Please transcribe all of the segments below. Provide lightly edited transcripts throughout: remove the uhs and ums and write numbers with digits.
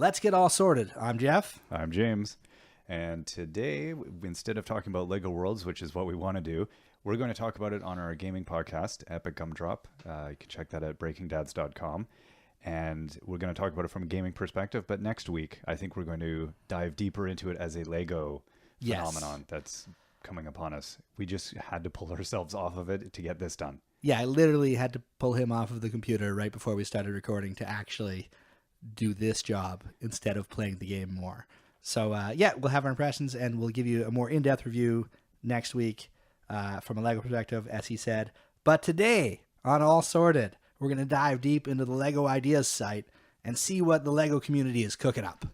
Let's get all sorted. I'm Jeff. I'm James. And today, instead of talking about LEGO Worlds, which is what we want to do, we're going to talk about it on our gaming podcast, Epic Gumdrop. You can check that at breakingdads.com. And we're going to talk about it from a gaming perspective. But next week, I think we're going to dive deeper into it as a LEGO phenomenon that's coming upon us. We just had to pull ourselves off of it to get this done. Yeah, I literally had to pull him off of the computer right before we started recording to actually do this job instead of playing the game more. So, we'll have our impressions and we'll give you a more in-depth review next week from a LEGO perspective, as he said. But today, on All Sorted, we're going to dive deep into the LEGO Ideas site and see what the LEGO community is cooking up.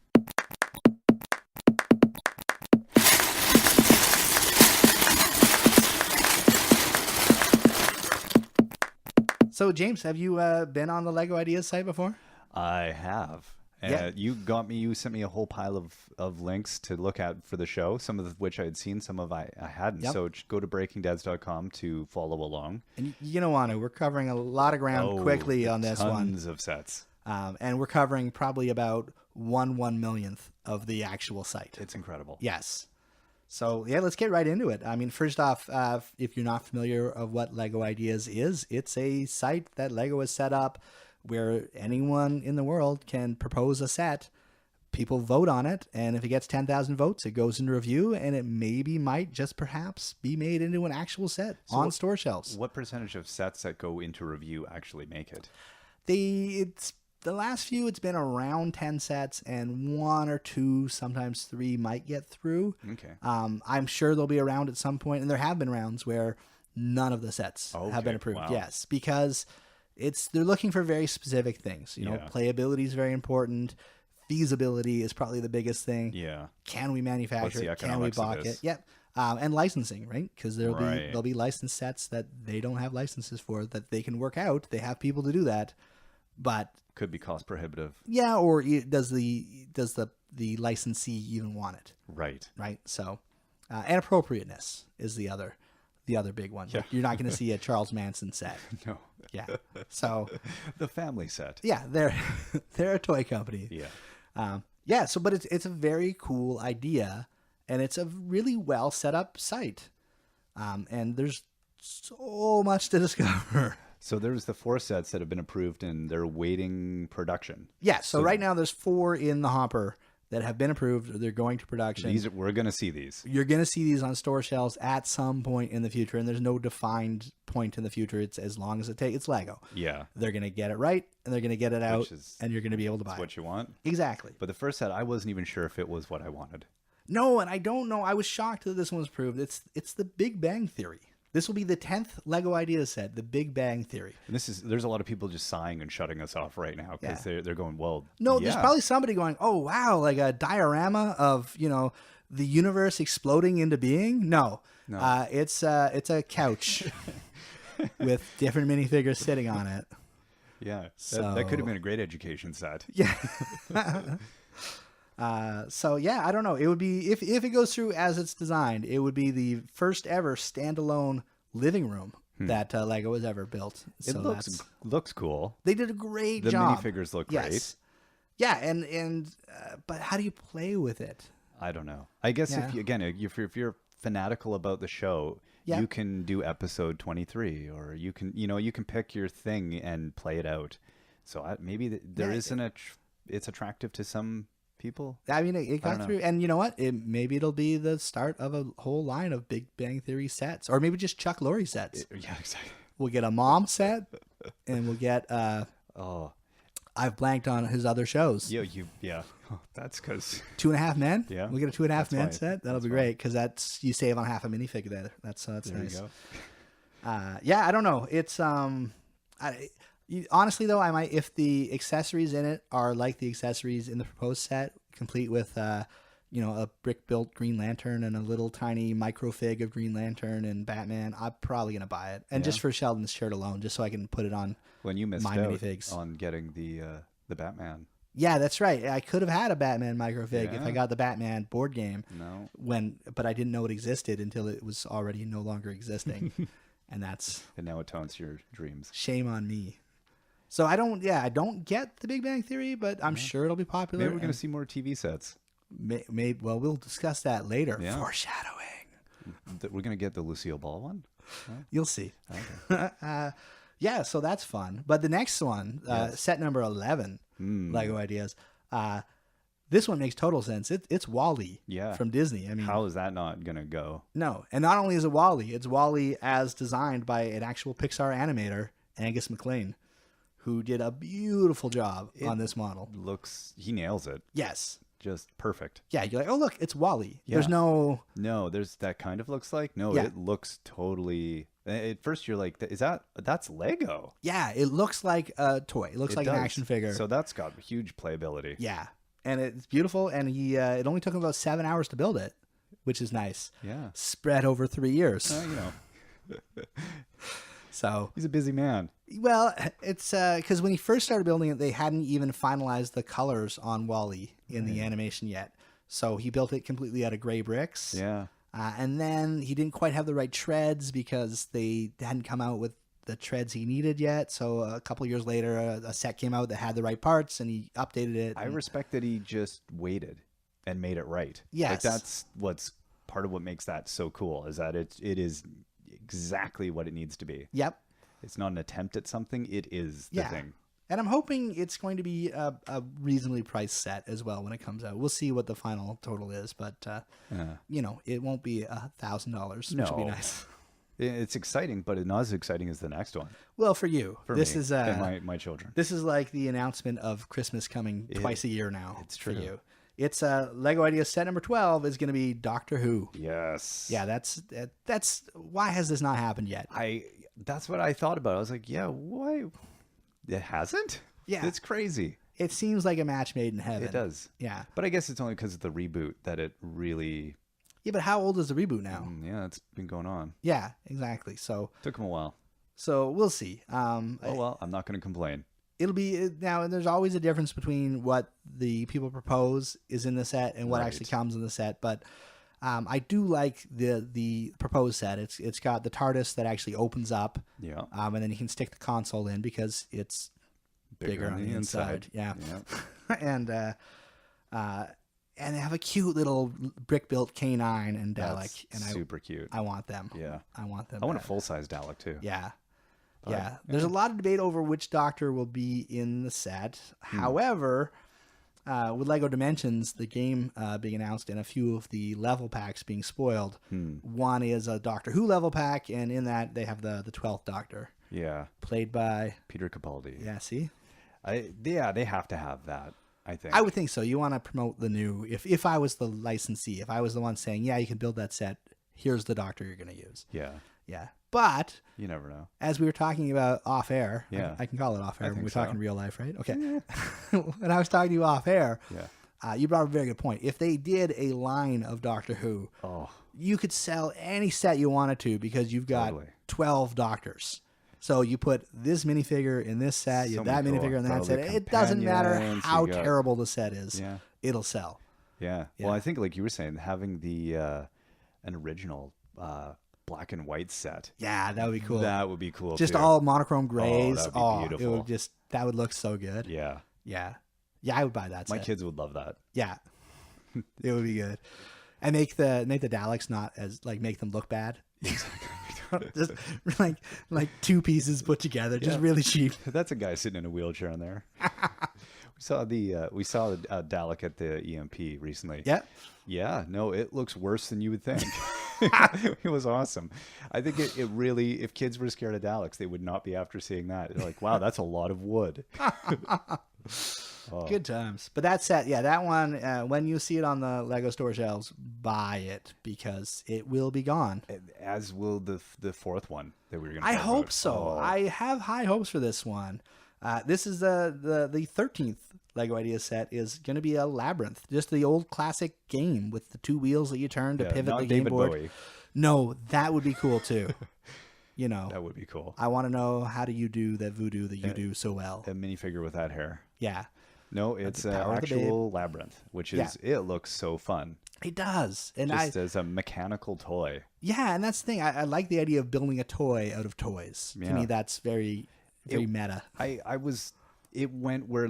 So, James, have you been on the LEGO Ideas site before? I have. You sent me a whole pile of links to look at for the show, some of which I had seen, some of I hadn't. Yep. So just go to breakingdads.com to follow along. And you don't want to. We're covering a lot of ground quickly on this one. Tons of sets. And we're covering probably about 1/1,000,000th of the actual site. It's incredible. Yes. So, let's get right into it. I mean, first off, if you're not familiar of what LEGO Ideas is, it's a site that LEGO has set up where anyone in the world can propose a set. People vote on it, and if it gets 10,000 votes, it goes into review, and it might just perhaps be made into an actual set on store shelves. What percentage of sets that go into review actually make it? The last few, it's been around 10 sets, and 1 or 2, sometimes 3 might get through. Okay. I'm sure they'll be around at some point, and there have been rounds where none of the sets have been approved. Wow. Yes, because they're looking for very specific things. Playability is very important. Feasibility is probably the biggest thing. Yeah. Can we manufacture it? Can we box it? Yep. And licensing, right? Because there'll be licensed sets that they don't have licenses for that they can work out. They have people to do that, but could be cost prohibitive. Yeah, or does the licensee even want it? Right. Right. So, and appropriateness is the other big one. Yeah. Like, you're not going to see a Charles Manson set. No. Yeah. So the family set. Yeah, they're a toy company. Yeah. So, but it's a very cool idea, and it's a really well set up site, and there's so much to discover. So there's the 4 sets that have been approved and they're waiting production. Yeah. So right now there's 4 in the hopper that have been approved. Or they're going to production. We're going to see these. You're going to see these on store shelves at some point in the future, and there's no defined point in the future. It's as long as it takes. It's LEGO. Yeah. They're going to get it right, and they're going to get it out, and you're going to be able to buy it. What you want. Exactly. But the first set, I wasn't even sure if it was what I wanted. No, and I don't know. I was shocked that this one was approved. It's the Big Bang Theory. This will be the 10th LEGO Ideas set, the Big Bang Theory. And there's a lot of people just sighing and shutting us off right now because they're going, well, no, there's probably somebody going, oh, wow, like a diorama of, the universe exploding into being. No. It's a couch with different minifigures sitting on it. Yeah. That could have been a great education set. Yeah. I don't know. It would be, if it goes through as it's designed, it would be the first ever standalone living room that LEGO has ever built. It looks cool. They did a great job. The minifigures look great. Yeah, and but how do you play with it? I don't know. I guess if you're fanatical about the show, you can do episode 23, or you can pick your thing and play it out. So maybe it's attractive to some people. I mean, it got through, and you know what? Maybe it'll be the start of a whole line of Big Bang Theory sets, or maybe just Chuck Lorre sets. Yeah, exactly. We'll get a mom set, and we'll get I've blanked on his other shows. Yeah. Oh, that's because 2.5 Men. Yeah, we'll get a 2.5 Men set. That'll be great because you save on half a minifigure there. That's nice. You go. I don't know. It's honestly though, I might, if the accessories in it are like the accessories in the proposed set, complete with a brick built Green Lantern and a little tiny microfig of Green Lantern and Batman, I'm probably gonna buy it, and just for Sheldon's shirt alone, just so I can put it on. When you missed my out minifigs on getting the Batman. Yeah, that's right. I could have had a Batman microfig if I got the Batman board game. No. But I didn't know it existed until it was already no longer existing. And now it taunts your dreams. Shame on me. So I don't get the Big Bang Theory, but I'm sure it'll be popular. Maybe we're going to see more TV sets. Well, we'll discuss that later. Yeah. Foreshadowing. We're going to get the Lucille Ball one? You'll see. Okay. Yeah, so that's fun. But the next one, Yes. set number 11, Lego Ideas. This one makes total sense. It's WALL-E from Disney. I mean, how is that not going to go? no. And not only is it WALL-E, it's WALL-E as designed by an actual Pixar animator, Angus MacLean, who did a beautiful job on this model. He nails it. Yes. Just perfect. Yeah, you're like, oh, look, it's WALL-E. Yeah. There's no... No, that kind of looks like. No, Yeah. it looks totally... At first you're like, that's Lego. Yeah, it looks like a toy. It looks like an does. action figure. So that's got huge playability. Yeah, and it's beautiful. And it only took him about 7 hours to build it, which is nice. Yeah. Spread over 3 years. So He's a busy man. well, it's because when he first started building it, they hadn't even finalized the colors on WALL-E in the animation yet. So he built it completely out of gray bricks. Yeah. And then he didn't quite have the right treads because they hadn't come out with the treads he needed yet. So a couple years later, a set came out that had the right parts, and he updated it. I respect that he just waited and made it right. Yes. Like that's what's part of what makes that so cool, is that it is exactly what it needs to be. Yep. It's not an attempt at something. It is the thing. And I'm hoping it's going to be a reasonably priced set as well when it comes out. We'll see what the final total is, but it won't be $1,000, which will be nice. It's exciting, but not as exciting as the next one. Well, for you, This is and my children. This is like the announcement of Christmas coming twice a year now. It's true. For you. It's Lego Ideas set number 12 is going to be Doctor Who. Yes. Yeah, that's why has this not happened yet? That's what I thought about. I was like, yeah, why? It hasn't? Yeah. It's crazy. It seems like a match made in heaven. It does. Yeah. But I guess it's only because of the reboot that it really... Yeah, but how old is the reboot now? Yeah, it's been going on. Yeah, exactly. So Took them a while. So we'll see. Oh, well, I'm not going to complain. It'll be now, and there's always a difference between what the people propose is in the set and what actually comes in the set. But I do like the proposed set. It's got the TARDIS that actually opens up. Yeah. And then you can stick the console in because it's bigger on the inside. Yeah. And they have a cute little brick built K9 and Dalek. And super cute. I want them. Yeah. I want them. I want a full size Dalek too. Yeah. Yeah, there's a lot of debate over which Doctor will be in the set. However, with LEGO Dimensions, the game being announced and a few of the level packs being spoiled, one is a Doctor Who level pack, and in that they have the 12th Doctor. Yeah. Played by... Peter Capaldi. Yeah, see? They have to have that, I think. I would think so. You want to promote the new... If I was the licensee, if I was the one saying, yeah, you can build that set, here's the Doctor you're going to use. Yeah. Yeah. But you never know. As we were talking about off air, I can call it off air when we're talking real life, right? Okay. Yeah. When I was talking to you off air, you brought up a very good point. If they did a line of Doctor Who, you could sell any set you wanted to because you've got 12 Doctors. So you put this minifigure in this set, you have that minifigure in that set. It doesn't matter how terrible the set is. Yeah. It'll sell. Yeah. Well, I think like you were saying, having the an original black and white set. Yeah, that would be cool. That would be cool. Just too. all monochrome grays. That would be beautiful. It would that would look so good. Yeah. Yeah. Yeah, I would buy that set. My kids would love that. Yeah. It would be good. And make the Daleks not as make them look bad. Just like two pieces put together, just really cheap. That's a guy sitting in a wheelchair in there. We saw Dalek at the EMP recently. Yeah. Yeah. No, it looks worse than you would think. It was awesome. I think it really, if kids were scared of Daleks, they would not be after seeing that. They're like, wow, that's a lot of wood. Good times. But that set, that one, when you see it on the Lego store shelves, buy it because it will be gone. As will the fourth one that we were going to I hope so. I have high hopes for this one. This is the 13th Lego Ideas set is going to be a Labyrinth, just the old classic game with the two wheels that you turn to pivot the game board. Bowie. No, that would be cool too. That would be cool. I want to know, how do you do that voodoo that you do so well? A minifigure with that hair. Yeah. No, it's an actual Labyrinth, which is it looks so fun. It does. And just as a mechanical toy. Yeah, and that's the thing. I like the idea of building a toy out of toys. To me, that's very very meta. It went where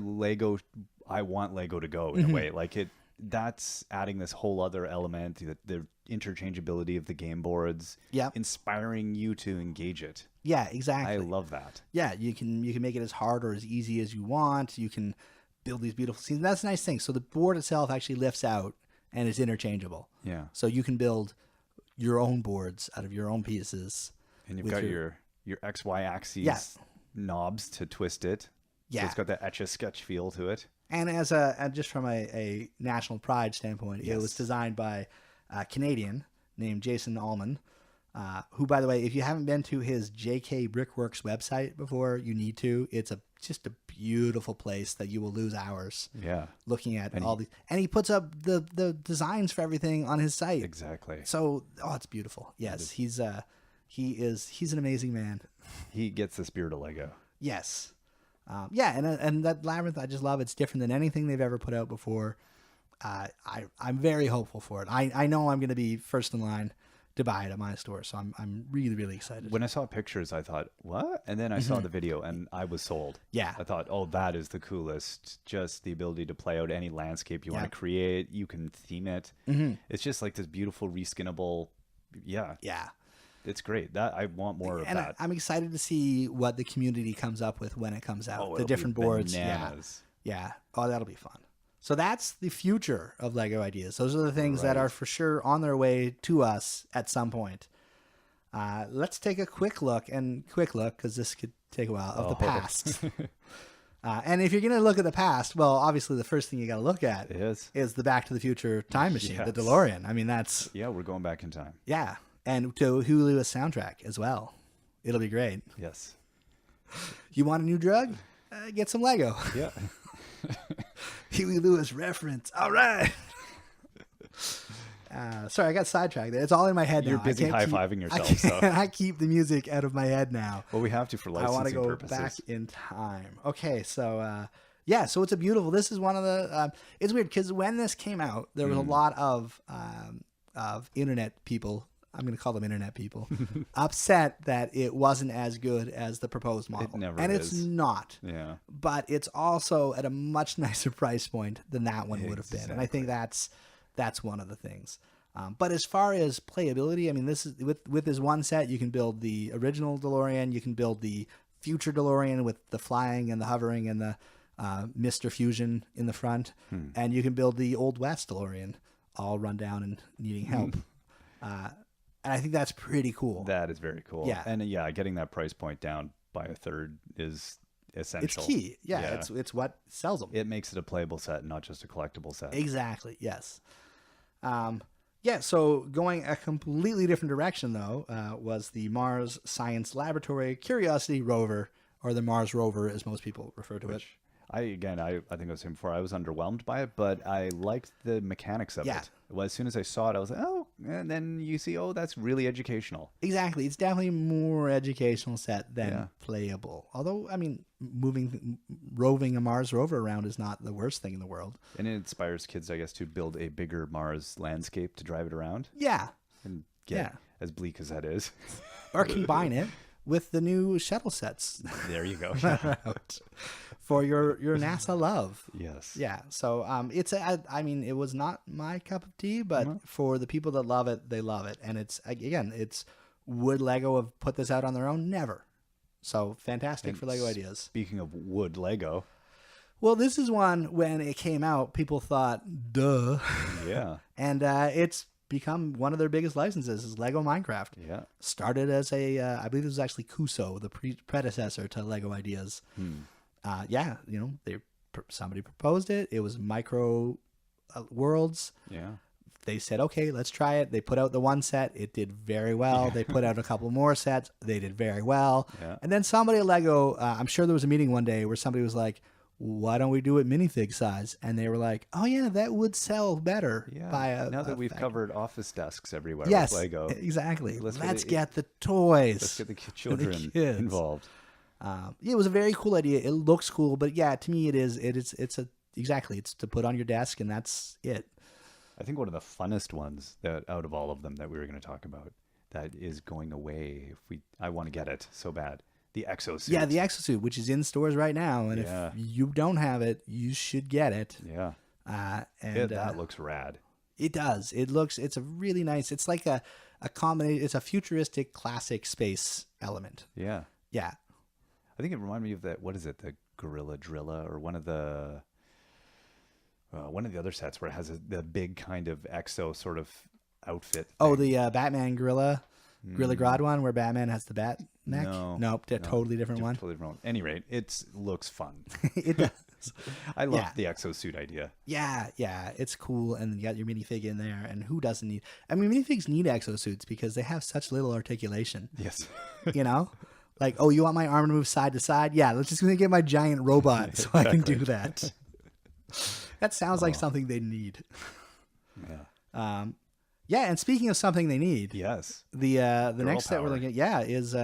I want Lego to go in a way. Like that's adding this whole other element, the interchangeability of the game boards, inspiring you to engage it. Yeah, exactly. I love that. Yeah, you can make it as hard or as easy as you want. You can build these beautiful scenes. That's a nice thing. So the board itself actually lifts out and is interchangeable. Yeah. So you can build your own boards out of your own pieces. And you've got your XY axes knobs to twist it. Yeah. So it's got that Etch-a-Sketch feel to it. And just from a national pride standpoint, it was designed by a Canadian named Jason Allman, who, by the way, if you haven't been to his JK Brickworks website before, you need to. It's just a beautiful place that you will lose hours looking at and he puts up the designs for everything on his site. Exactly. So, it's beautiful. Yes, he's an amazing man. He gets the spirit of Lego. Yes. And that Labyrinth, I just love. It's different than anything they've ever put out before. I'm very hopeful for it. I know I'm going to be first in line to buy it at my store, so I'm really, really excited. When I saw pictures, I thought, what? And then I saw the video, and I was sold. Yeah. I thought, oh, that is the coolest. Just the ability to play out any landscape you want to create. You can theme it. It's just like this beautiful, reskinnable. Yeah. Yeah. It's great. That I want more of that. I'm excited to see what the community comes up with when it comes out. Oh, the different boards. Bananas. Yeah. Oh, that'll be fun. So that's the future of Lego ideas. Those are the things that are for sure on their way to us at some point. Let's take a quick look, because this could take a while, of the past. And if you're going to look at the past, well, obviously the first thing you got to look at is the Back to the Future time machine, the DeLorean. I mean, that's... Yeah, we're going back in time. Yeah. And to Hulu's soundtrack as well. It'll be great. Yes. You want a new drug? Get some Lego. Yeah. Huey Lewis reference. All right. Sorry, I got sidetracked. It's all in my head now. You're busy high-fiving yourself. I keep the music out of my head now. Well, we have to for licensing purposes. I want to go back in time. Okay, so so it's a beautiful. This is one of the. It's weird because when this came out, there was a lot of internet people. I'm going to call them internet people, upset that it wasn't as good as the proposed model. It never and is. It's not. Yeah. But it's also at a much nicer price point than that one would have been. And I think that's one of the things. But as far as playability, I mean, this is with this one set, you can build the original DeLorean, you can build the future DeLorean with the flying and the hovering and the Mr. Fusion in the front, and you can build the Old West DeLorean, all run down and needing help. And I think that's pretty cool. That is very cool. Yeah. And getting that price point down by a third is essential. It's key. Yeah. It's what sells them. It makes it a playable set, not just a collectible set. Exactly. Yes. So going a completely different direction, though, was the Mars Science Laboratory Curiosity Rover, or the Mars Rover, as most people refer to it. I think I was saying before, I was underwhelmed by it, but I liked the mechanics of it. Well, as soon as I saw it, I was like, oh, and then you see, oh, that's really educational. Exactly. It's definitely more educational set than playable. Although, I mean, roving a Mars rover around is not the worst thing in the world. And it inspires kids, I guess, to build a bigger Mars landscape to drive it around. Yeah. And get as bleak as that is. Or combine it with the new shuttle sets. There you go. For your NASA love. Yes. Yeah. So I mean, it was not my cup of tea, but for the people that love it, they love it. And it's would Lego have put this out on their own? Never. So fantastic for Lego ideas. Speaking of wood Lego. Well, this is one, when it came out, people thought, duh. Yeah. And it's become one of their biggest licenses is Lego Minecraft. Yeah. Started as I believe it was actually Kuso, the predecessor to Lego Ideas. Somebody proposed it. It was micro worlds. Yeah. They said, okay, let's try it. They put out the one set. It did very well. They put out a couple more sets. They did very well. Yeah. And then somebody at Lego, I'm sure there was a meeting one day where somebody was like, why don't we do it minifig size? And they were like, oh yeah, that would sell better. Yeah. Now that we've covered office desks everywhere with Lego. Exactly. Let's get the toys. Let's get the children involved. It was a very cool idea. It looks cool, but to me it's to put on your desk, and that's it. I think one of the funnest ones that out of all of them that we were going to talk about that is going away. I want to get it so bad. The exosuit. Yeah, the exosuit, which is in stores right now, and Yeah. if you don't have it, you should get it. Yeah. And That looks rad. it does. It's a really nice. It's like a combination. It's a futuristic, classic space element. Yeah. Yeah. I think it reminded me of that. What is it? The Gorilla Drilla, or one of the other sets where it has the big kind of exo sort of outfit. Oh, thing. the Batman Gorilla Grodd one, where Batman has the bat neck. No. Nope, totally different one. Totally different one. Any rate, it looks fun. It does. I love Yeah. the exosuit idea. Yeah, it's cool, and you got your minifig in there, and who doesn't need? I mean, minifigs need exosuits because they have such little articulation. Yes. You know, like, oh, you want my arm to move side to side? Yeah, let's just gonna get my giant robot so I can do that. That sounds like something they need. Yeah. Yeah, and speaking of something they need, Yes. the next set we're power. looking at, is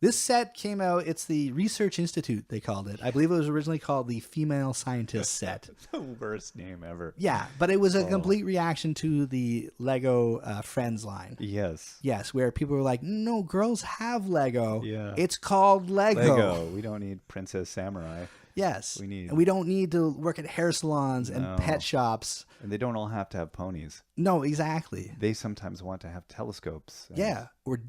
this set came out. It's the Research Institute, they called it. I believe it was originally called the Female Scientist set. The worst name ever. Yeah, but it was a complete reaction to the Lego Friends line. Yes. Yes, where people were like, no, girls have Lego. Yeah. It's called Lego. We don't need Princess Samurai. Yes. We And we don't need to work at hair salons No. and pet shops. And they don't all have to have ponies. No, exactly. They sometimes want to have telescopes. And Yeah. Or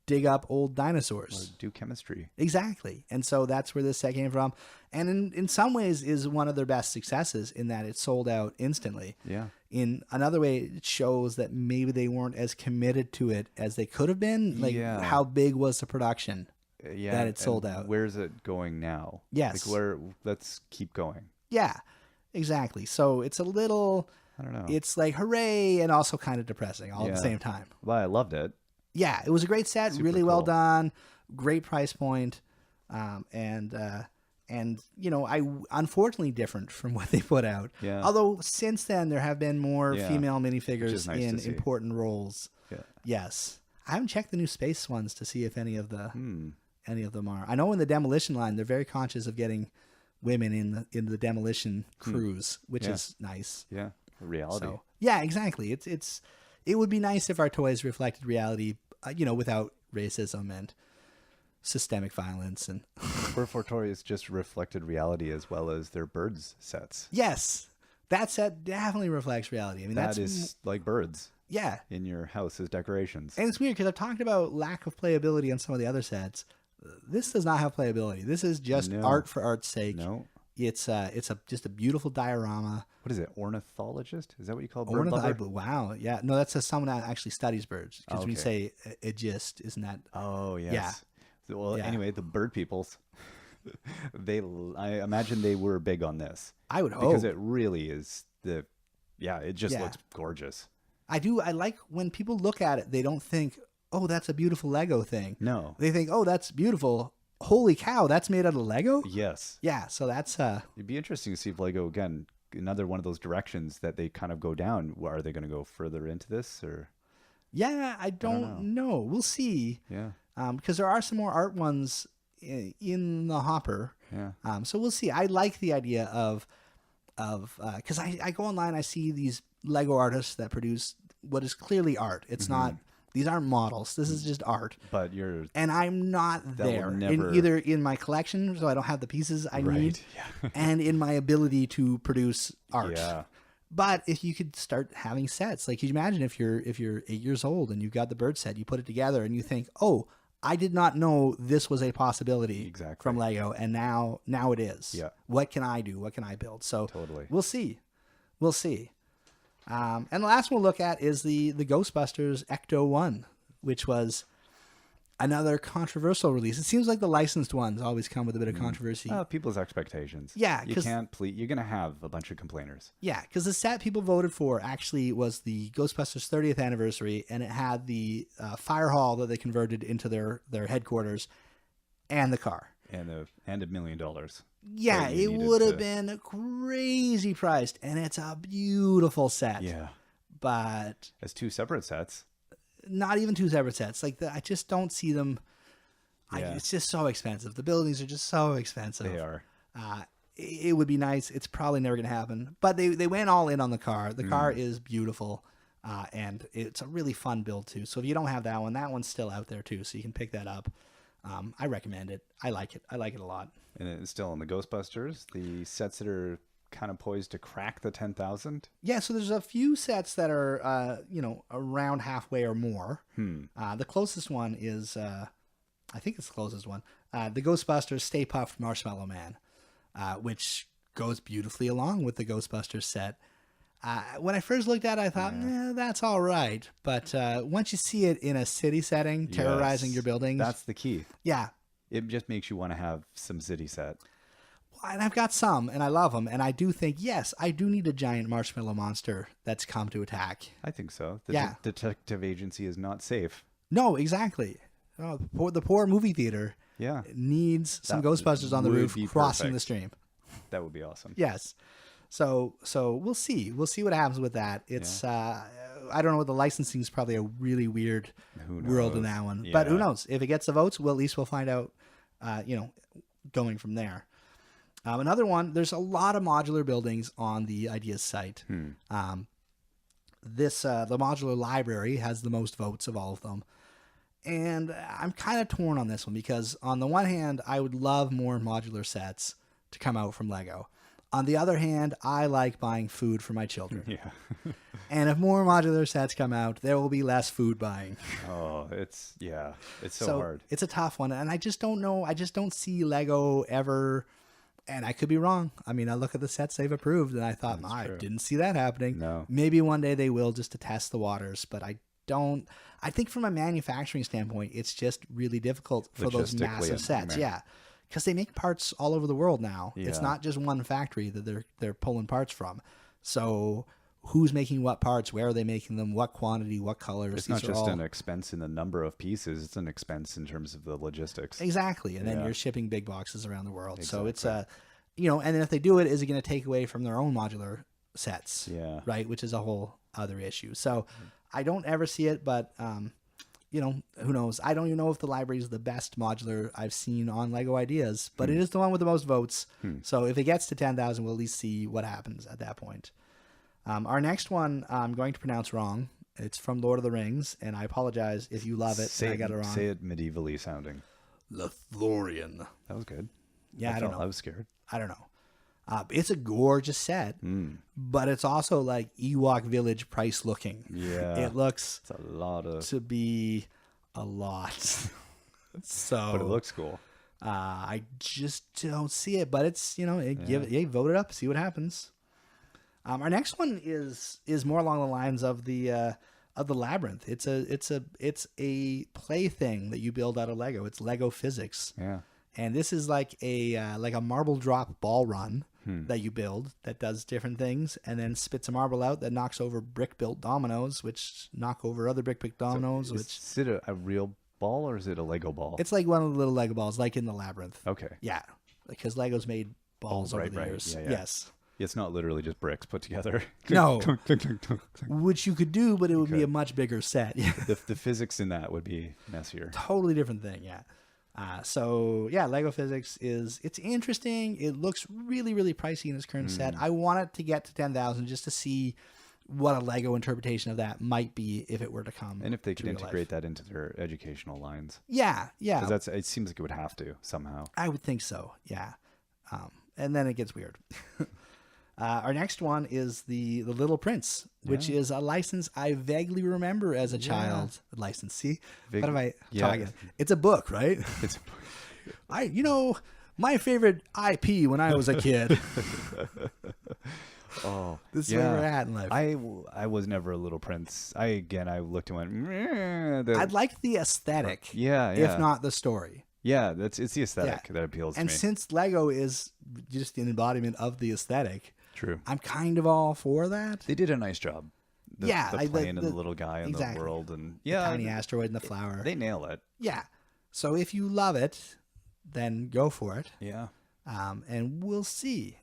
dig up old Or dinosaurs. do chemistry. Exactly. And so that's where this set came from. And in some ways is one of their best successes in that it sold out instantly. Yeah. In another way, it shows that maybe they weren't as committed to it as they could have been. Like, Yeah. how big was the production? Yeah. That it and sold out. Where's it going now? Yes. Like let's keep going. Yeah, exactly. So it's a little, I don't know. it's like hooray and also kind of depressing all at the Yeah. same time. Well, I loved it. Yeah, it was a great set, Super really well cool. done, great price point, and you know, unfortunately different from what they put out. Yeah. Although since then there have been more Yeah. female Which minifigures is nice in to see. important roles. Yeah. Yes, I haven't checked the new space ones to see if any of them are. I know in the demolition line they're very conscious of getting women in the demolition crews, which Yeah. is nice. Yeah. Reality. So yeah, exactly. It would be nice if our toys reflected reality, you know, without racism and systemic violence and Fur Toys just reflected reality as well as their birds sets. yes, that set definitely reflects reality. I mean, That is like birds yeah, in your house as decorations. and it's weird because I've talked about lack of playability on some of the other sets. This does not have playability. This is just No. art for art's sake. No. It's just a beautiful diorama. What is it? Ornithologist? Is that what you call bird lover? Wow, yeah, no, that's someone that actually studies birds. Because when you Okay. say aegist, isn't that? Oh, yes. Yeah. So, well, Yeah. anyway, the bird peoples, I imagine they were big on this. I would hope. Because it really is it just Yeah. looks gorgeous. I like when people look at it, they don't think, oh, that's a beautiful Lego thing. No. They think, oh, that's beautiful. Holy cow, that's made out of Lego? Yes. Yeah, so that's It'd be interesting to see if Lego, again, another one of those directions that they kind of go down. Are they going to go further into this or? yeah, I don't know. We'll see. Yeah. Because there are some more art ones in the hopper. Yeah. So we'll see. I like the idea of because I go online, I see these Lego artists that produce what is clearly art. It's not, these aren't models. This is just art. But you're And I'm not That will there never- either in my collection, so I don't have the pieces I need, Yeah. and in my ability to produce art. Yeah. But if you could start having sets, like you imagine if you're 8 years old and you've got the bird set, you put it together and you think, oh, I did not know this was a possibility Exactly. from Lego, and now it is. Yeah. What can I do? What can I build? So Totally. we'll see. We'll see. And the last one we'll look at is the Ghostbusters Ecto 1, which was another controversial release. It seems like the licensed ones always come with a bit of controversy. People's expectations. Yeah, You 'cause- can't please. You're going to have a bunch of complainers. Yeah, because the set people voted for actually was the Ghostbusters 30th anniversary, and it had the fire hall that they converted into their headquarters and the car. And $1 million. Yeah, that you it needed would have to- been crazy priced, and it's a beautiful set. Yeah. But As two separate sets. not even two separate sets. Like I just don't see them. Yeah. It's just so expensive. The buildings are just so expensive. They are. It would be nice. It's probably never going to happen. But they went all in on the car. The car is beautiful, and it's a really fun build too. So if you don't have that one's still out there too, so you can pick that up. I recommend it. I like it. I like it a lot. And it's still on the Ghostbusters, the sets that are kind of poised to crack the 10,000. Yeah, so there's a few sets that are, around halfway or more. The closest one is, I think it's the closest one, the Ghostbusters Stay Puft Marshmallow Man, which goes beautifully along with the Ghostbusters set. When I first looked at it, I thought, that's all right. But once you see it in a city setting, terrorizing your buildings. That's the key. Yeah. It just makes you want to have some city set. And I've got some, and I love them. And I do think, yes, I do need a giant marshmallow monster that's come to attack. I think so. The detective agency is not safe. No, exactly. Oh, the poor movie theater needs some Ghostbusters on the roof crossing the stream. That would be awesome. Yes. So we'll see. We'll see what happens with that. It's I don't know what the licensing is, probably a really weird world in that one. Yeah. But who knows? If it gets the votes, at least we'll find out going from there. Another one, there's a lot of modular buildings on the Ideas site. The modular library has the most votes of all of them. And I'm kind of torn on this one because on the one hand, I would love more modular sets to come out from Lego. On the other hand, I like buying food for my children. Yeah. And if more modular sets come out, there will be less food buying. Oh, it's so hard. It's a tough one. And I just don't know. I just don't see Lego ever, and I could be wrong. I mean, I look at the sets they've approved and I thought, I didn't see that happening. No. Maybe one day they will, just to test the waters, but I think from a manufacturing standpoint, it's just really difficult for those massive sets. Yeah. Because they make parts all over the world now. Yeah. It's not just one factory that they're pulling parts from. So who's making what parts? Where are they making them? What quantity? What colors? It's not just an expense in the number of pieces. It's an expense in terms of the logistics. Exactly. And then you're shipping big boxes around the world. Exactly. So it's and then if they do it, is it going to take away from their own modular sets? Yeah. Right. Which is a whole other issue. So I don't ever see it, but who knows? I don't even know if the library is the best modular I've seen on Lego Ideas, but it is the one with the most votes. So if it gets to 10,000, we'll at least see what happens at that point. Our next one, I'm going to pronounce wrong. It's from Lord of the Rings, and I apologize if you love it and I got it wrong. Say it medievally sounding. Lothlorien. That was good. Yeah, I don't know. I was scared. I don't know. It's a gorgeous set, but it's also like Ewok Village price looking. Yeah. It looks to be a lot. But it looks cool. I just don't see it, but it's, vote it up, see what happens. Our next one is more along the lines of the Labyrinth. It's a plaything that you build out of Lego. It's Lego physics. Yeah. And this is like a marble drop ball run that you build that does different things and then spits a marble out that knocks over brick-built dominoes, which knock over other brick-built dominoes. So is it a real ball or is it a Lego ball? It's like one of the little Lego balls, like in the Labyrinth. Okay. Yeah, because Lego's made balls over the years. Yeah. Yes. It's not literally just bricks put together. No. Which you could do, but it would be a much bigger set. The physics in that would be messier. Totally different thing, yeah. Lego physics it's interesting. It looks really, really pricey in its current set. I want it to get to 10,000 just to see what a Lego interpretation of that might be if it were to come. And if they could integrate that into their educational lines. Yeah. Because it seems like it would have to somehow. I would think so, yeah. And then it gets weird. Our next one is the Little Prince, which is a license I vaguely remember as a child. License, see? What am I talking? It's a book, right? It's a book. My favorite IP when I was a kid. This is where we're at in life. I was never a Little Prince. I looked and went, I'd like the aesthetic. Yeah. If not the story. Yeah, it's the aesthetic that appeals to me. And since Lego is just an embodiment of the aesthetic, true, I'm kind of all for that. They did a nice job. The plane and the little guy in the world, and the tiny asteroid and the flower. They nail it. Yeah. So if you love it, then go for it. Yeah. And we'll see.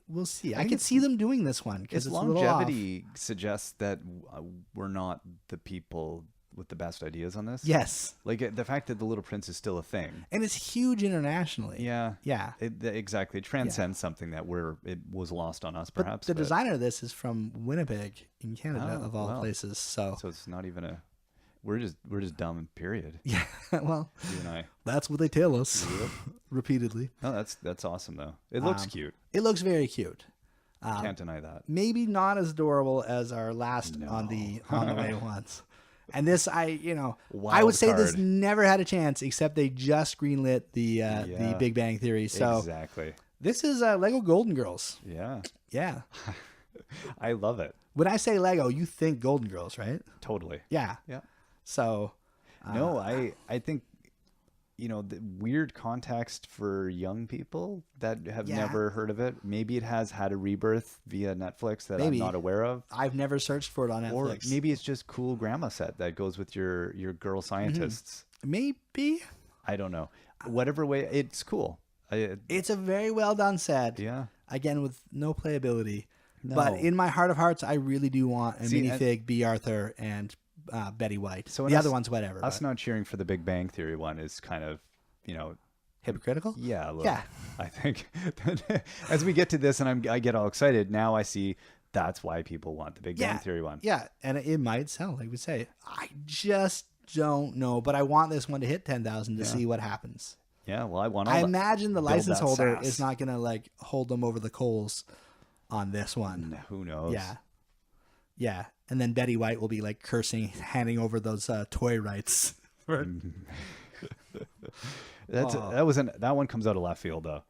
I can see them doing this one because it's longevity suggests that we're not the people with the best ideas on this. Yes. Like the fact that the Little Prince is still a thing. And it's huge internationally. Yeah. Yeah. Exactly. It transcends something that it was lost on us, perhaps. But the designer of this is from Winnipeg in Canada, of all places. So it's not even We're just dumb. Period. Yeah, well, You and I. that's what they tell us repeatedly. No, that's awesome though. It looks cute. It looks very cute. Can't deny that. Maybe not as adorable as our last on the way ones. And this, I would say this card. never had a chance, except they just greenlit the Big Bang Theory. So Exactly. this is Lego Golden Girls. Yeah. Yeah. I love it. When I say Lego, you think Golden Girls, right? Totally. Yeah. Yeah. So. No, I think, the weird context for young people that have never heard of it. Maybe it has had a rebirth via Netflix that I'm not aware of. I've never searched for it on Netflix. Or maybe it's just cool grandma set that goes with your girl scientists. Maybe. I don't know. Whatever way, it's cool. It's a very well done set. Yeah. Again, with no playability. No. But in my heart of hearts, I really do want a minifig, B. Arthur, and Betty White. So the other ones, whatever. Us not cheering for the Big Bang Theory one is kind of, hypocritical? Yeah, a little. Yeah. I think as we get to this and I get all excited, now I see that's why people want the Big Bang Theory one. Yeah, and it might sell, like we say. I just don't know, but I want this one to hit 10,000 to see what happens. Yeah, well, I imagine the license holder is not going to hold them over the coals on this one. Who knows? Yeah. Yeah. And then Betty White will be cursing, handing over those toy rights. That one comes out of left field though.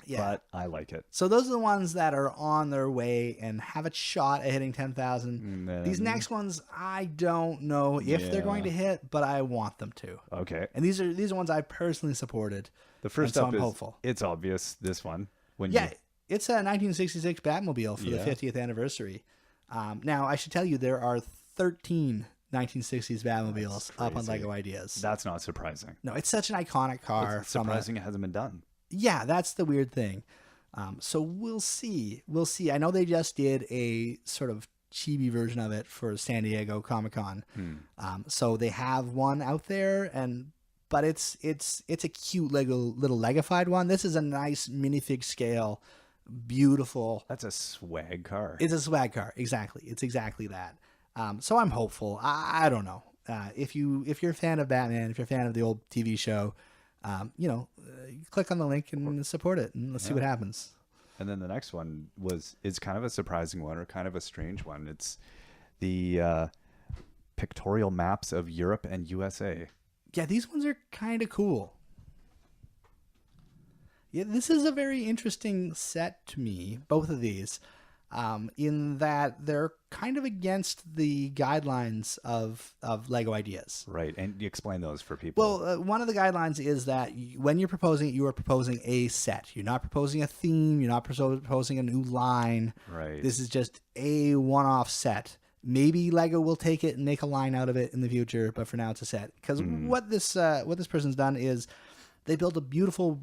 Yeah. But I like it. So those are the ones that are on their way and have a shot at hitting 10,000. These next ones, I don't know if they're going to hit, but I want them to. Okay. And these are ones I personally supported. The first up I'm is hopeful. It's obvious, this one. It's a 1966 Batmobile for the 50th anniversary. Now, I should tell you, there are 13 1960s Batmobiles up on Lego Ideas. That's not surprising. No, it's such an iconic car. It's surprising it hasn't been done. Yeah, that's the weird thing. So we'll see. We'll see. I know they just did a sort of chibi version of it for San Diego Comic-Con. So they have one out there, but it's a cute little Legofied one. This is a nice minifig scale, beautiful. That's a swag car. It's a swag car. Exactly. It's exactly that. So I'm hopeful. I don't know. If you're a fan of Batman, if you're a fan of the old TV show, click on the link and support it, and let's see what happens. And then the next one is kind of a surprising one, or kind of a strange one. It's the pictorial maps of Europe and USA. Yeah, these ones are kind of cool. Yeah, this is a very interesting set to me, both of these, in that they're kind of against the guidelines of Lego Ideas. Right, and you explain those for people. Well, one of the guidelines is that when you're proposing it, you are proposing a set. You're not proposing a theme. You're not proposing a new line. Right. This is just a one-off set. Maybe Lego will take it and make a line out of it in the future, but for now it's a set. Because what this person's done is they built a beautiful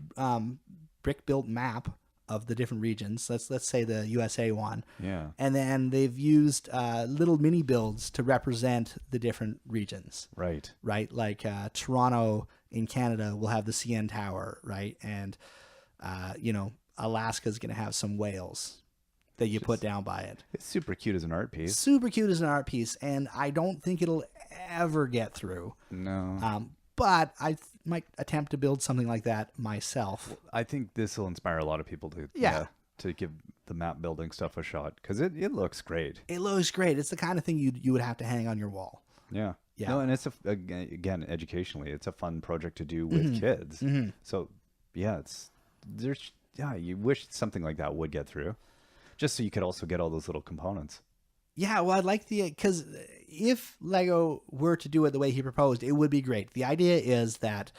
brick-built map of the different regions. Let's say the USA one. Yeah. And then they've used little mini builds to represent the different regions. Right. Right. Like Toronto in Canada will have the CN Tower, right? And Alaska's going to have some whales that you put down by it. It's super cute as an art piece. Super cute as an art piece, and I don't think it'll ever get through. No. But I might attempt to build something like that myself. I think this will inspire a lot of people to give the map building stuff a shot, because it looks great. It looks great. It's the kind of thing you would have to hang on your wall. Yeah. Yeah. No, and it's again educationally, it's a fun project to do with kids. Mm-hmm. So yeah, you wish something like that would get through, just so you could also get all those little components. Yeah, well, I'd like because if Lego were to do it the way he proposed, it would be great. The idea is that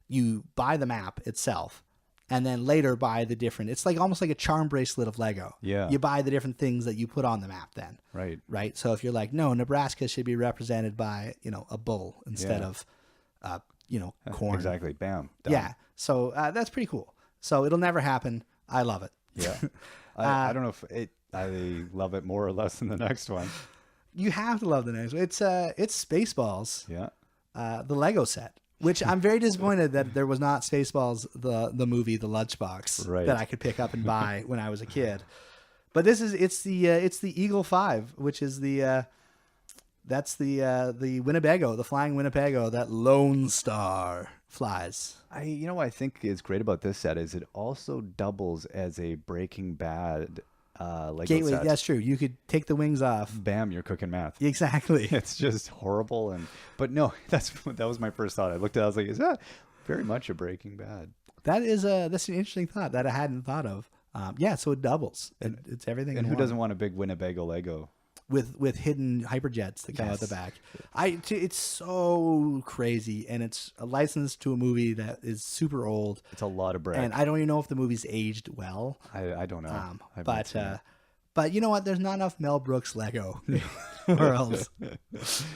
you buy the map itself, and then later buy the different. It's almost like a charm bracelet of Lego. Yeah. You buy the different things that you put on the map then. Right. Right. So if you're like, no, Nebraska should be represented by a bull instead of corn. Exactly. Bam. Done. Yeah. So that's pretty cool. So it'll never happen. I love it. Yeah. I don't know if I love it more or less than the next one. You have to love the next one. It's Spaceballs. Yeah. The Lego set, which I'm very disappointed that there was not Spaceballs, the movie, the lunchbox that I could pick up and buy when I was a kid. But it's the Eagle 5, which is the That's the Winnebago, the flying Winnebago that Lone Star flies. What I think is great about this set is it also doubles as a Breaking Bad Lego Gateway, set. that's true. You could take the wings off. Bam, you're cooking math. Exactly. It's just horrible, but no, that was my first thought. I looked at it, I was like, is that very much a Breaking Bad? That's an interesting thought that I hadn't thought of. So it doubles. It's everything. And you who want. doesn't want a big Winnebago Lego? With hidden hyperjets that come out the back. It's so crazy, and it's a license to a movie that is super old. It's a lot of bread. And I don't even know if the movie's aged well. I don't know. But you know what? There's not enough Mel Brooks Lego worlds.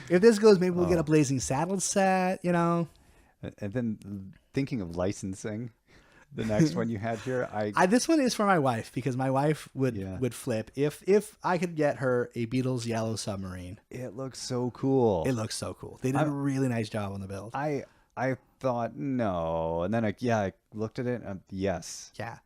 If this goes, maybe we'll get a Blazing Saddles set. And then thinking of licensing. The next one you had here, this one is for my wife because my wife would flip if I could get her a Beatles Yellow Submarine. It looks so cool. It looks so cool. They did a really nice job on the build. I thought no, and then I looked at it. And yes, yeah,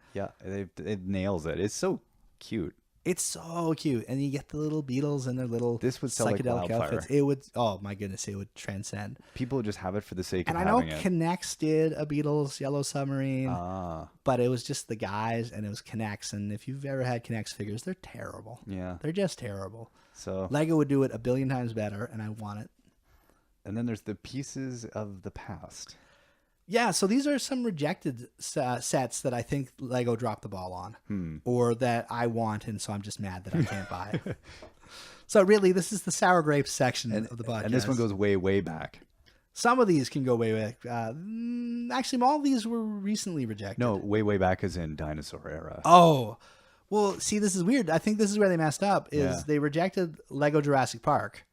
it nails it. It's so cute. It's so cute, and you get the little Beatles and their little this would sell psychedelic like wildfire. outfits. It would. Oh my goodness, it would transcend. People just have it for the sake of having it. And I know Connects did a Beatles Yellow Submarine, but it was just the guys, and it was Connects. And if you've ever had Connects figures, they're terrible. Yeah, they're just terrible. So Lego would do it a billion times better, and I want it. And then there's the pieces of the past. Yeah, so these are some rejected sets that I think Lego dropped the ball on, or that I want, and so I'm just mad that I can't buy it. So really, this is the sour grapes section of the podcast. And this one goes way, way back. Some of these can go way back. Actually, all of these were recently rejected. No, way, way back as in dinosaur era. Oh, well, see, this is weird. I think this is where they messed up, is they rejected Lego Jurassic Park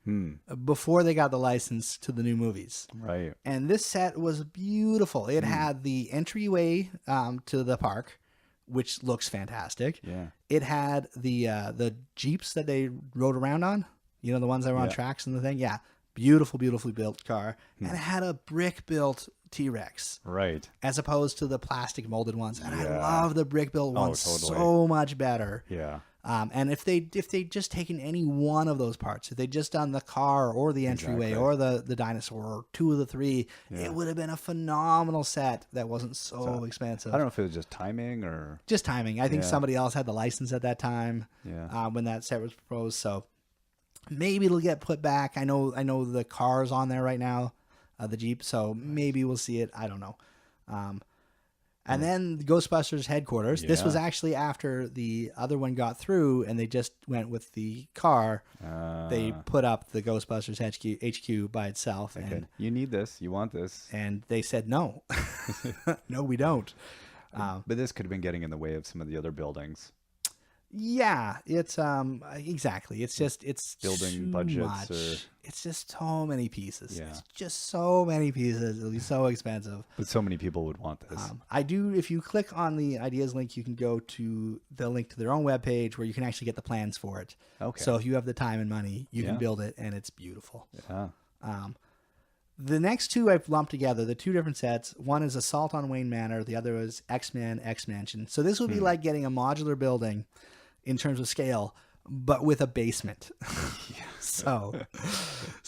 before they got the license to the new movies. Right. And this set was beautiful. It had the entryway to the park, which looks fantastic. Yeah. It had the Jeeps that they rode around on, the ones that were on tracks and the thing. Yeah. Beautiful, beautifully built car. And it had a brick-built T-Rex. Right. As opposed to the plastic molded ones. And I love the brick-built ones totally. so much better. Yeah. And if they just taken any one of those parts, if they just done the car or the entryway or the dinosaur or two of the three, it would have been a phenomenal set that wasn't so expensive. I don't know if it was just timing or... Just timing. I think somebody else had the license at that time when that set was proposed. So maybe it'll get put back. I know the car's on there right now, the Jeep, so maybe we'll see it. I don't know. And then the Ghostbusters headquarters. This was actually after the other one got through, and they just went with the car. They put up the Ghostbusters HQ by itself. Okay. And you need this. You want this. And they said no. No, we don't. But this could have been getting in the way of some of the other buildings. Yeah, it's exactly. It's building budgets. Much. It's just so many pieces. Yeah. It's just so many pieces. It'll be so expensive. But so many people would want this. I do. If you click on the ideas link, you can go to the link to their own webpage where you can actually get the plans for it. Okay. So if you have the time and money, you can build it, and it's beautiful. Yeah. The next two I've lumped together. The two different sets. One is Assault on Wayne Manor. The other is X-Men X Mansion. So this would be like getting a modular building in terms of scale, but with a basement. So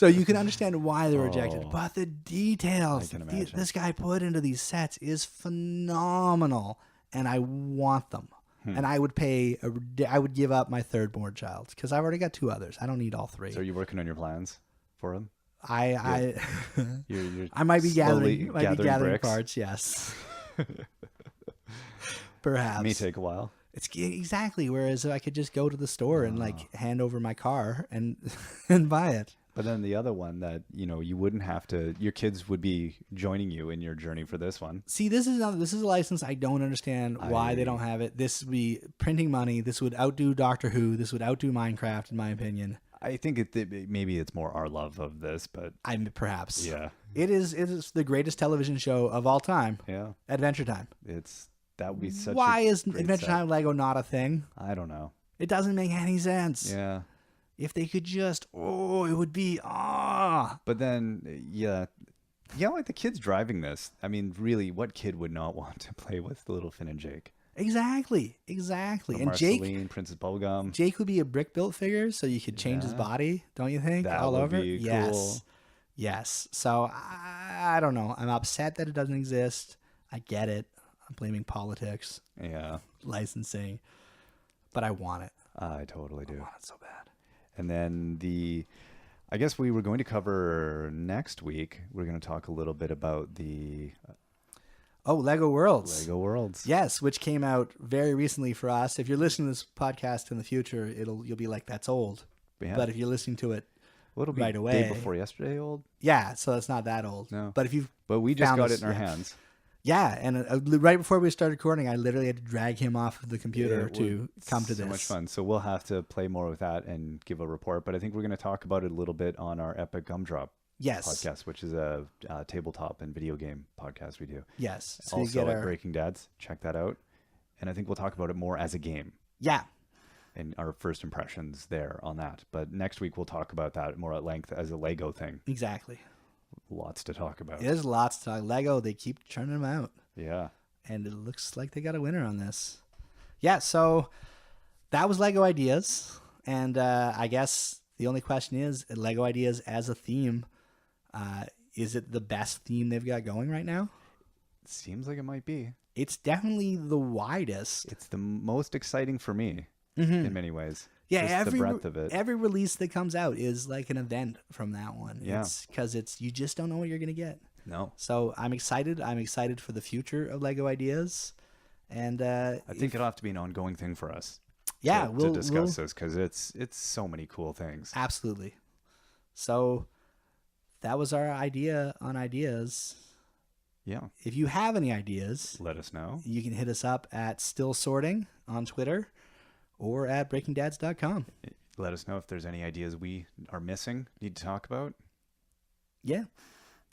you can understand why they're rejected. But the details this guy put into these sets is phenomenal, and I want them. And I would I would give up my third born child because I've already got two others. I don't need all three. So are you working on your plans for them? I You're I might be gathering bricks. parts. Yes. Perhaps. May take a while. It's exactly. Whereas I could just go to the store and hand over my car and buy it. But then the other one that, you wouldn't have to, your kids would be joining you in your journey for this one. See, this is a license I don't understand why they don't have it. This would be printing money. This would outdo Doctor Who. This would outdo Minecraft, in my opinion. I think maybe it's more our love of this, but perhaps. Yeah. It is the greatest television show of all time. Yeah. Adventure Time. That would be such Why a is great Adventure set. Time Lego not a thing? I don't know. It doesn't make any sense. Yeah. If they could just, it would be, But then, like the kids driving this. I mean, really, what kid would not want to play with little Finn and Jake? Exactly. Or And Jake Marceline, Princess Bubblegum. Jake would be a brick built figure, so you could change his Yeah. body, don't you think? That All would over. be Yes. cool. Yes. So I don't know. I'm upset that it doesn't exist. I get it. I'm blaming politics, Yeah, licensing, but I want it. I totally I do. want it so bad. And then I guess we were going to cover next week. We're going to talk a little bit about the Oh, Lego Worlds. Lego Worlds. Yes, which came out very recently for us. If you're listening to this podcast in the future, you'll be like, that's old. Yeah. But if you're listening to it, It'll be right away. day before yesterday old. yeah, so it's not that old. No. But if you But we just found got this- it in our yeah. hands. Yeah, and right before we started recording, I literally had to drag him off of the computer It to was come to so this. much fun. So we'll have to play more with that and give a report. But I think we're going to talk about it a little bit on our Epic Gumdrop Yes. podcast, which is a tabletop and video game podcast we do. Yes. So you Also get at our, Breaking Dads, check that out. And I think we'll talk about it more as a game yeah. and our first impressions there on that. But next week we'll talk about that more at length as a Lego thing. Exactly. Lots to talk about. There's lots to talk. Lego, they keep churning them out. Yeah. And it looks like they got a winner on this. Yeah, so that was Lego Ideas. And I guess the only question is, Lego Ideas as a theme, is it the best theme they've got going right now? It seems like it might be. It's definitely the widest. It's the most exciting for me Mhm. in many ways. Yeah, Just the breadth of it. every release that comes out is like an event from that one. Yeah. It's because you just don't know what you're gonna get. No. So I'm excited. I'm excited for the future of Lego Ideas, and I think it'll have to be an ongoing thing for us. yeah, to discuss this because it's so many cool things. absolutely. So that was our idea on ideas. Yeah. If you have any ideas, Let us know. you can hit us up at Still Sorting on Twitter or at breakingdads.com. Let us know if there's any ideas we are missing, need to talk about. Yeah,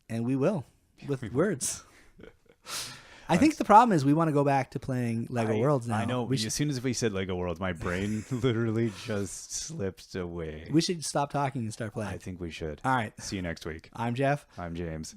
and we will with words. I think the problem is we want to go back to playing Lego Worlds now. I know. We As soon as we said Lego Worlds, my brain literally just slipped away. should stop talking and start I playing. think we should. All right. See you next week. I'm Jeff. I'm James.